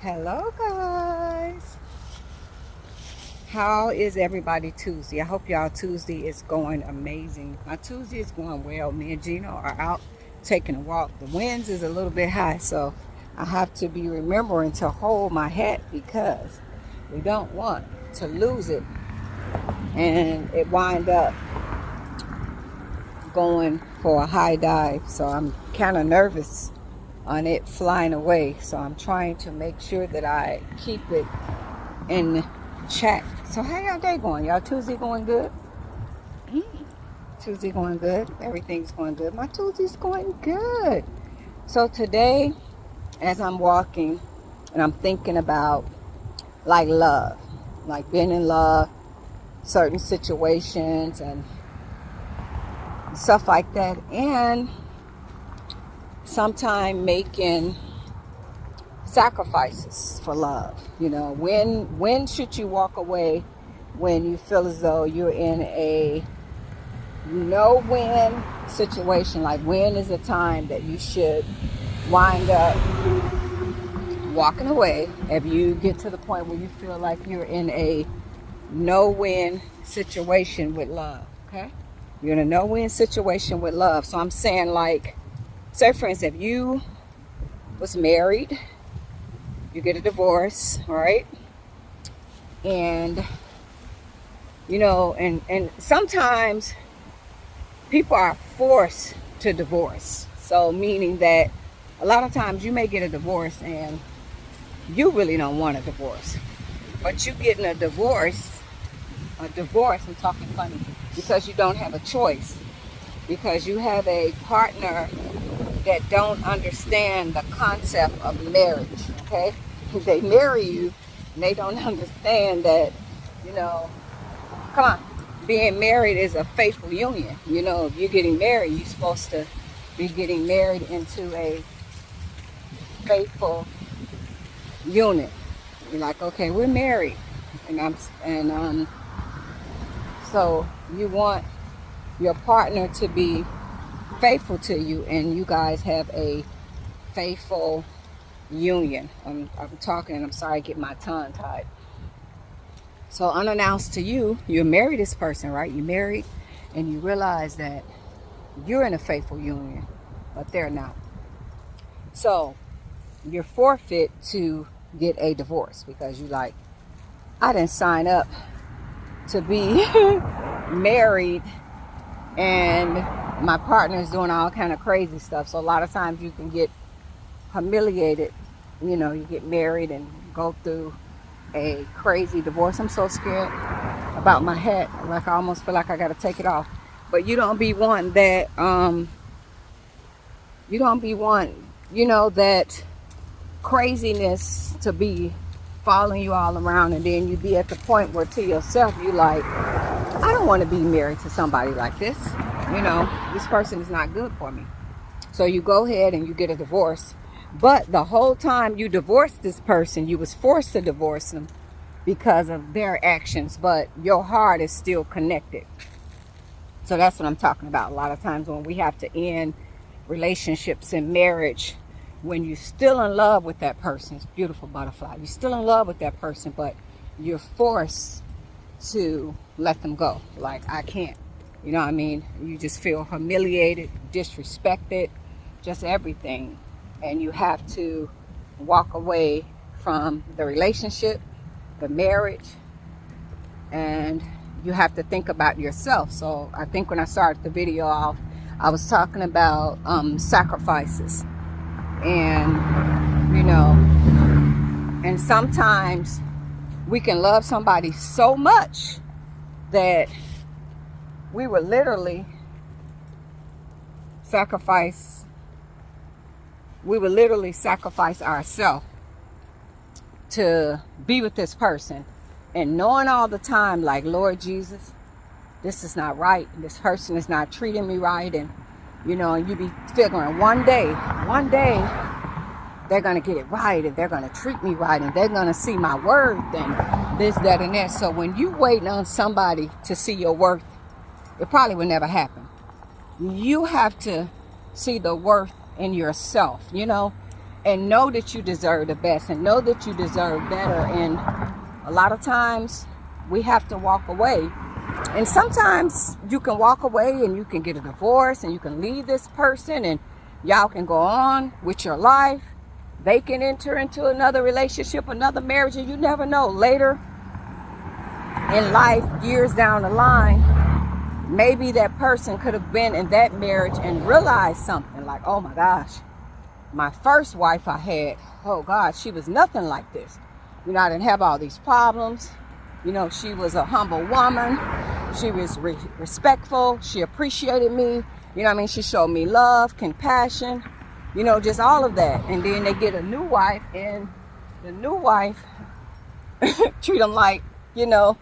Hello guys, how is everybody Tuesday? I hope y'all Tuesday is going amazing. My Tuesday is going well. Me and Gino are out taking a walk. The winds is a little bit high, so I have to be remembering to hold my hat because we don't want to lose it and it wind up going for a high dive. So I'm kind of nervous on it flying away, so I'm trying to make sure that I keep it in check. So how y'all day going? Y'all Tuesday going good? Tuesday going good. Everything's going good. My Tuesday's going good. So today, as I'm walking and I'm thinking about like love, like being in love, certain situations and stuff like that, and sometimes making sacrifices for love. You know, when should you walk away when you feel as though you're in a no-win situation? Like, when is the time that you should wind up walking away if you get to the point where you feel like you're in a no-win situation with love? Okay, you're in a no-win situation with love. So I'm saying, like, say for instance, if you was married, you get a divorce, right? And you know, and sometimes people are forced to divorce. So meaning that a lot of times you may get a divorce and you really don't want a divorce, but you getting a divorce, I'm talking funny, because you don't have a choice, because you have a partner that don't understand the concept of marriage. Okay, they marry you and they don't understand that, you know, come on, being married is a faithful union. You know, if you're getting married, you're supposed to be getting married into a faithful unit. You're like, okay, we're married, and so you want your partner to be faithful to you, and you guys have a faithful union. I'm talking, and I'm sorry, I get my tongue tied. So unannounced to you, you're married this person, right? You're married, and you realize that you're in a faithful union, but they're not. So you're forfeit to get a divorce because you like, I didn't sign up to be married, and my partner is doing all kind of crazy stuff. So a lot of times you can get humiliated. You know, you get married and go through a crazy divorce. I'm so scared about my hat, like I almost feel like I gotta take it off. But you don't be wanting that, you don't be wanting, you know, that craziness to be following you all around, and then you be at the point where to yourself you like, I don't want to be married to somebody like this. You know, this person is not good for me. So you go ahead and you get a divorce. But the whole time you divorced this person, you was forced to divorce them because of their actions, but your heart is still connected. So that's what I'm talking about. A lot of times when we have to end relationships and marriage, when you're still in love with that person, it's beautiful, butterfly. You're still in love with that person, but you're forced to let them go. Like, I can't. You know what I mean? You just feel humiliated, disrespected, just everything. And you have to walk away from the relationship, the marriage, and you have to think about yourself. So I think when I started the video off, I was talking about sacrifices. And, you know, and sometimes we can love somebody so much that we would literally sacrifice ourselves to be with this person, and knowing all the time, like, Lord Jesus, this is not right, this person is not treating me right, and you know, and you be figuring one day they're gonna get it right, and they're gonna treat me right, and they're gonna see my worth, and this, that, and that. So when you waiting on somebody to see your worth, it probably will never happen. You have to see the worth in yourself, you know. and know that you deserve the best and know that you deserve better. And a lot of times we have to walk away. And sometimes you can walk away and you can get a divorce and you can leave this person and y'all can go on with your life. They can enter into another relationship, another marriage, and you never know. Later in life, years down the line, maybe that person could have been in that marriage and realized something like, oh my gosh, my first wife I had, oh God, she was nothing like this. You know, I didn't have all these problems. You know, she was a humble woman. She was respectful. She appreciated me. You know what I mean? She showed me love, compassion, you know, just all of that. And then they get a new wife, and the new wife treat them like, you know,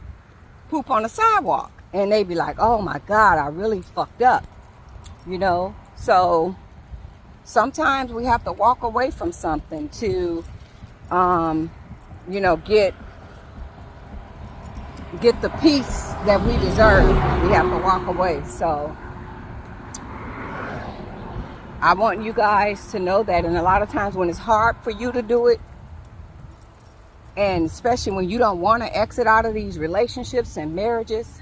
poop on the sidewalk. And they be like, oh my God, I really fucked up. You know, so sometimes we have to walk away from something to, you know, get the peace that we deserve. We have to walk away. So I want you guys to know that. And a lot of times when it's hard for you to do it, and especially when you don't want to exit out of these relationships and marriages,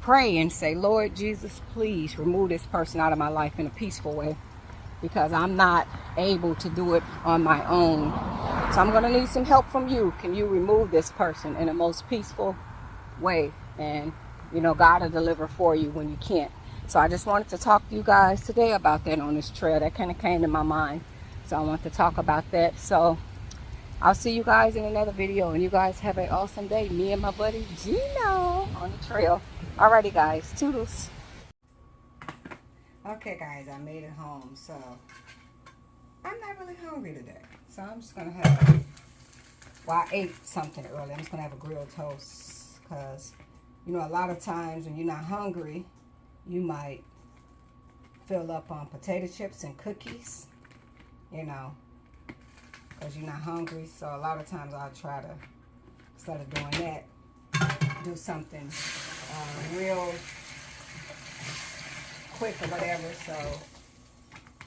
pray and say, Lord Jesus, please remove this person out of my life in a peaceful way, because I'm not able to do it on my own. So I'm going to need some help from you. Can you remove this person in the most peaceful way? And, you know, God will deliver for you when you can't. So I just wanted to talk to you guys today about that on this trail. That kind of came to my mind. So I want to talk about that. So I'll see you guys in another video. And you guys have an awesome day. Me and my buddy Gino on the trail. Alrighty, guys. Toodles. Okay, guys. I made it home. So I'm not really hungry today. So I'm just going to have, well, I ate something earlier. I'm just going to have a grilled toast. Because, you know, a lot of times when you're not hungry, you might fill up on potato chips and cookies, you know, because you're not hungry. So a lot of times I'll try to, instead of doing that, do something real quick or whatever. So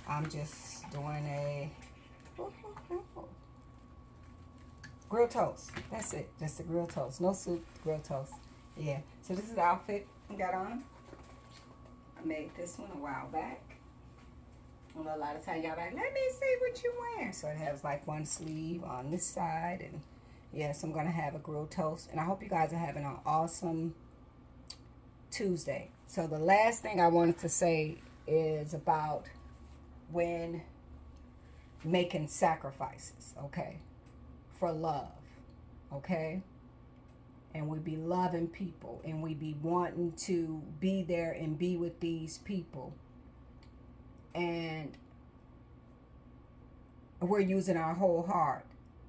I'm just doing a grilled toast. That's it. Just a grilled toast. No soup, grilled toast. Yeah. So this is the outfit I got on. I made this one a while back. I know a lot of times y'all like, let me see what you wearing. So it has like one sleeve on this side. And yes, I'm going to have a grilled toast. And I hope you guys are having an awesome Tuesday. So the last thing I wanted to say is about when making sacrifices, okay, for love, okay? And we be loving people and we be wanting to be there and be with these people. And we're using our whole heart.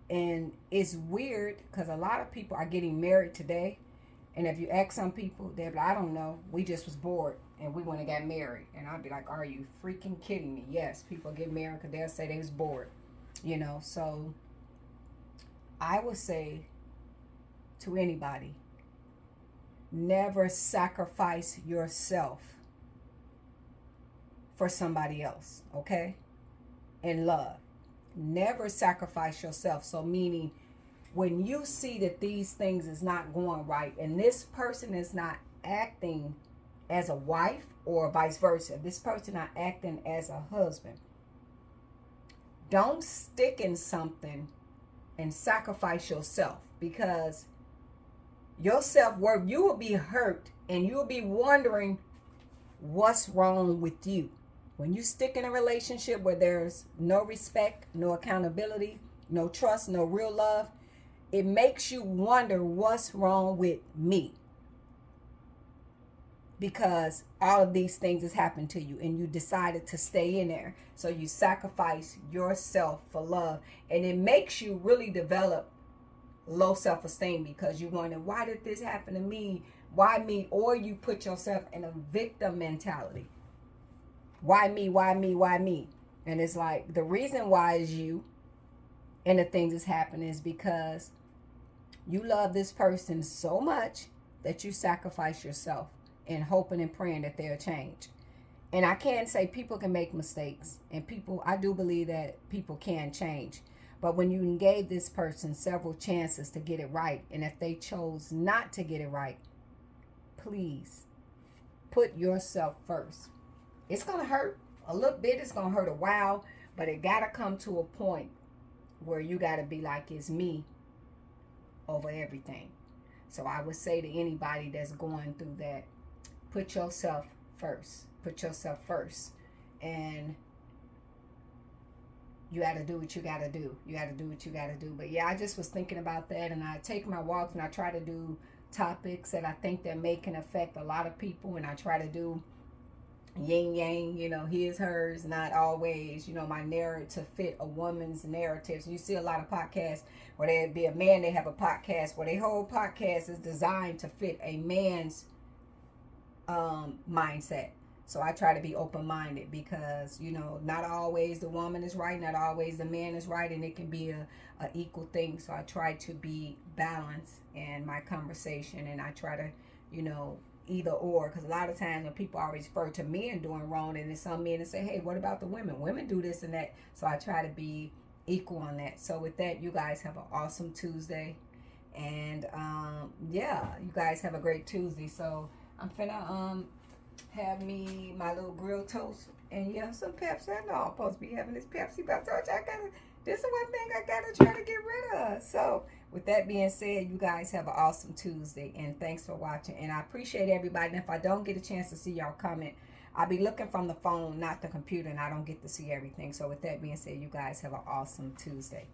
And it's weird because a lot of people are getting married today. And if you ask some people, they're like, I don't know. We just was bored and we went and got married. And I'll be like, are you freaking kidding me? Yes, people get married because they'll say they was bored. You know, so I would say to anybody, never sacrifice yourself for somebody else, okay? In love. Never sacrifice yourself. So meaning, when you see that these things is not going right and this person is not acting as a wife or vice versa, this person not acting as a husband, don't stick in something and sacrifice yourself, because your self-worth, you will be hurt and you'll be wondering what's wrong with you. When you stick in a relationship where there's no respect, no accountability, no trust, no real love, it makes you wonder what's wrong with me, because all of these things has happened to you and you decided to stay in there. So you sacrifice yourself for love, and it makes you really develop low self-esteem, because you wonder, why did this happen to me? Why me? Or you put yourself in a victim mentality. Why me? Why me? Why me? And it's like, the reason why is you, and the things that's happening is because you love this person so much that you sacrifice yourself and hoping and praying that they'll change. And I can say people can make mistakes, and people, I do believe that people can change. But when you gave this person several chances to get it right, and if they chose not to get it right, please put yourself first. It's going to hurt a little bit, it's going to hurt a while, but it got to come to a point where you got to be like, it's me over everything. So I would say to anybody that's going through that, put yourself first. Put yourself first. And you got to do what you got to do. You got to do what you got to do. But yeah, I just was thinking about that, and I take my walks and I try to do topics that I think that may can affect a lot of people, and I try to do yin yang, you know, his, hers, not always, you know, my narrative to fit a woman's narrative. So you see a lot of podcasts where there'd be a man, they have a podcast where their whole podcast is designed to fit a man's mindset. So I try to be open-minded because, you know, not always the woman is right, not always the man is right, and it can be a equal thing. So I try to be balanced in my conversation, and I try to, you know, either or, because a lot of times when people always refer to men doing wrong, and then some men and say, hey, what about the women? Women do this and that. So I try to be equal on that. So with that, you guys have an awesome Tuesday, and yeah, you guys have a great Tuesday. So I'm finna have me my little grilled toast and yeah, some Pepsi. I know I'm supposed to be having this Pepsi, but I told you this is one thing I gotta try to get rid of. So with that being said, you guys have an awesome Tuesday, and thanks for watching. And I appreciate everybody. And if I don't get a chance to see y'all comment, I'll be looking from the phone, not the computer, and I don't get to see everything. So with that being said, you guys have an awesome Tuesday.